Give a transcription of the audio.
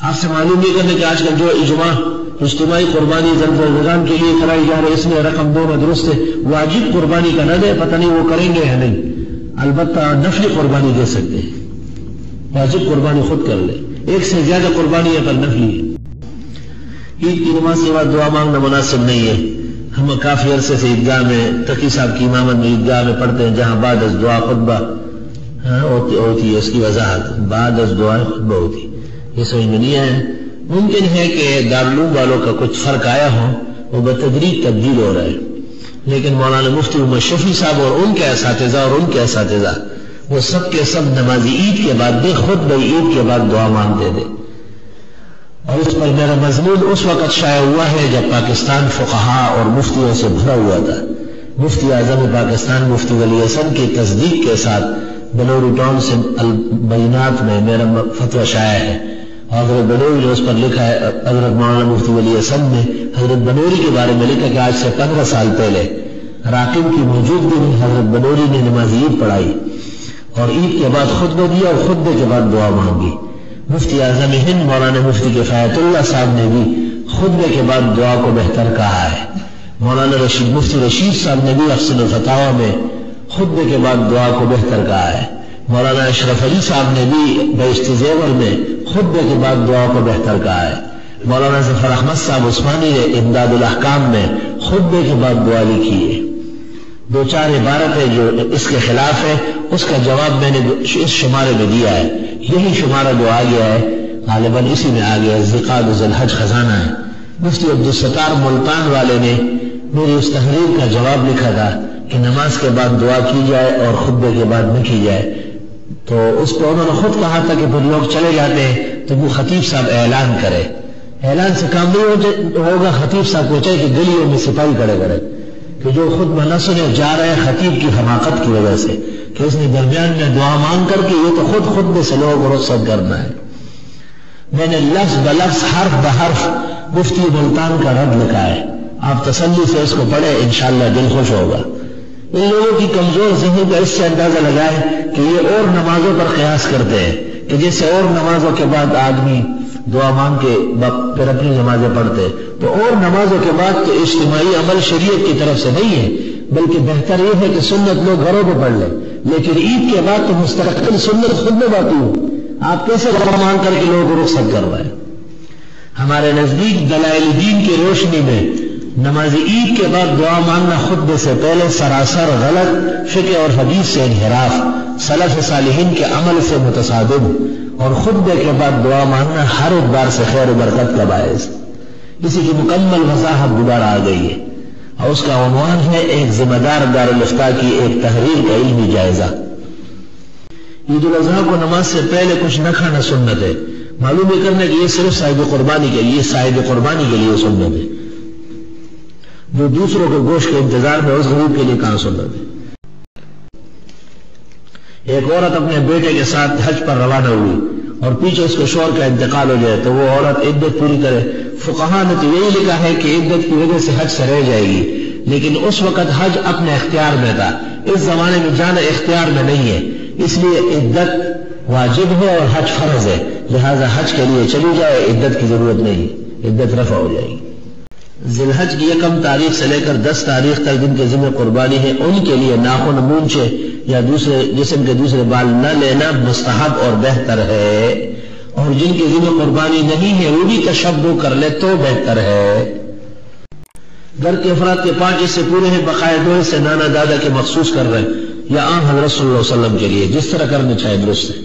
آپ سے معلوم یہ کرنے کہ آج کل جو اجتماعی قربانی ذوالفقار کے لیے کرائی جا رہی ہے، اس میں رقم دو نہ درست ہے، واجب قربانی کا نہ دے، پتہ نہیں وہ کریں گے یا نہیں، البتہ نفلی قربانی دے سکتے ہیں، واجب قربانی خود کر لے، ایک سے زیادہ قربانی ہے پر نفلی ہے۔ عید کی نماز کے بعد دعا مانگنا مناسب نہیں ہے۔ ہم کافی عرصے سے عیدگاہ میں تقی صاحب کی امامت میں عیدگاہ میں پڑھتے ہیں، جہاں بعد از دعا خطبہ ہوتی ہے، اس کی وضاحت بعد از دعا خطبہ ہوتی، یہ سمجھ میں نہیں آیا۔ ممکن ہے کہ دارالعلوم والوں کا کچھ فرق آیا ہو، وہ بتدریج تبدیل ہو رہا ہے، لیکن مولانا مفتی محمد شفیع صاحب اور ان کے اساتذہ وہ سب کے سب نماز عید کے بعد بھی خطبہ عید کے بعد دعا مانگتے تھے، اور اس پر میرا مضمون اس وقت شائع ہوا ہے جب پاکستان فقہا اور مفتیوں سے بھرا ہوا تھا۔ مفتی اعظم پاکستان مفتی ولی حسن کی تصدیق کے ساتھ بلوری ٹاؤن سے البینات میں میرا فتویٰ شائع ہے، اور حضرت بنوری نے اس پر لکھا ہے، حضرت مولانا مفتی ولی حسن نے حضرت بنوری کے بارے میں لکھا کہ آج سے 15 سال پہلے راقب کی موجودگی میں حضرت بنوری نے نماز عید پڑھائی اور عید کے بعد خطبہ دیا اور خطبے کے بعد دعا مانگی۔ مفتی اعظم ہند مولانا مفتی کفایت اللہ صاحب نے بھی خطبے کے بعد دعا کو بہتر کہا ہے۔ مولانا مفتی رشید صاحب نے بھی افصل الفتاوی میں خطبے کے بعد دعا کو بہتر کہا ہے۔ مولانا اشرف علی صاحب نے بھی بہشت زیور میں خطبے کے بعد دعا کو بہتر کہا ہے۔ مولانا ظفر احمد صاحب عثمانی نے امداد الاحکام میں خطبے کے بعد دعا لکھی ہے۔ دو چار عبارتیں جو اس کے خلاف ہے، اس کا جواب میں نے اس شمارے میں دیا ہے، یہی شمارہ جو آ گیا ہے غالباً اسی میں آ گیا ہے، ذیقعد ذی الحج خزانہ ہے۔ مفتی عبدالستار ملتان والے نے میری اس تحریر کا جواب لکھا تھا کہ نماز کے بعد دعا کی جائے اور خطبے کے بعد نہ کی جائے، تو اس پہ انہوں نے خود کہا تھا کہ پھر لوگ چلے جاتے ہیں تو وہ خطیب صاحب اعلان کرے، اعلان سے کام نہیں ہوگا، خطیب صاحب کو چاہیے کہ گلیوں میں سپاہی کھڑے کرے کہ جو خطبہ نہ سنے جا رہے ہیں خطیب کی حماقت کی وجہ سے کہ اس نے درمیان میں دعا مانگ کر کے یہ تو خود خطبے سے لوگوں کو رخصت کرنا ہے۔ میں نے لفظ بلفظ حرف بحرف مفتی ملتان کا رد لکھا ہے، آپ تسلی سے اس کو پڑھیں، انشاءاللہ دل خوش ہوگا۔ ان لوگوں کی کمزور ذہن کا اس سے اندازہ لگائے کہ یہ اور نمازوں پر قیاس کرتے ہیں کہ جیسے اور نمازوں کے بعد آدمی دعا مانگ کے پھر اپنی نمازیں پڑھتے، تو اور نمازوں کے بعد تو اجتماعی عمل شریعت کی طرف سے نہیں ہے، بلکہ بہتر یہ ہے کہ سنت لوگ گھروں پہ پڑھ لیں، لیکن عید کے بعد تو مستقل سنت خود میں باقی ہو، آپ کیسے دعا مانگ کر کے لوگوں کو رخصت کروائیں؟ ہمارے نزدیک دلائل دین کی روشنی میں نماز عید کے بعد دعا مانگنا خطبے سے پہلے سراسر غلط، فقہ اور حدیث سے انحراف، سلف صالحین کے عمل سے متصادم، اور خطبے کے بعد دعا مانگنا ہر اعتبار سے خیر و برکت کا باعث۔ اسی کی مکمل وضاحت دوبارہ آ گئی ہے، اور اس کا عنوان ہے ایک ذمہ دار دارالافتاء کی ایک تحریر کا علمی جائزہ۔ عید الاضحیٰ کو نماز سے پہلے کچھ نہ کھانا سنت ہے، معلوم یہ کرنا کہ یہ صرف صاحب قربانی کے لیے سنت ہے، جو دوسروں کے گوشت کے انتظار میں اس غریب کے لیے کہاں سنت ہے۔ ایک عورت اپنے بیٹے کے ساتھ حج پر روانہ ہوئی اور پیچھے اس کے شوہر کا انتقال ہو جائے تو وہ عورت عدت پوری کرے۔ فقہا نے تو یہی لکھا ہے کہ عدت کی وجہ سے حج سے رہ جائے گی، لیکن اس وقت حج اپنے اختیار میں تھا، اس زمانے میں جانا اختیار میں نہیں ہے، اس لیے عدت واجب ہے اور حج فرض ہے، لہذا حج کے لیے چلی جائے، عدت کی ضرورت نہیں، عدت رفع ہو جائے گی۔ ذی الحج کی 1 تاریخ سے لے کر 10 تاریخ تک جن کے ذمہ قربانی ہے ان کے لیے ناخن مونچھے یا دوسرے جسم کے دوسرے بال نہ لینا مستحب اور بہتر ہے، اور جن کے ذمہ قربانی نہیں ہے وہ بھی تشبہ کر لے تو بہتر ہے۔ گھر کے افراد کے 5 حصے پورے ہیں، بقایا 2 حصے نانا دادا کے مخصوص کر رہے ہیں یا عام حضرت صلی اللہ علیہ وسلم کے لیے، جس طرح کرنے چاہے درست ہے۔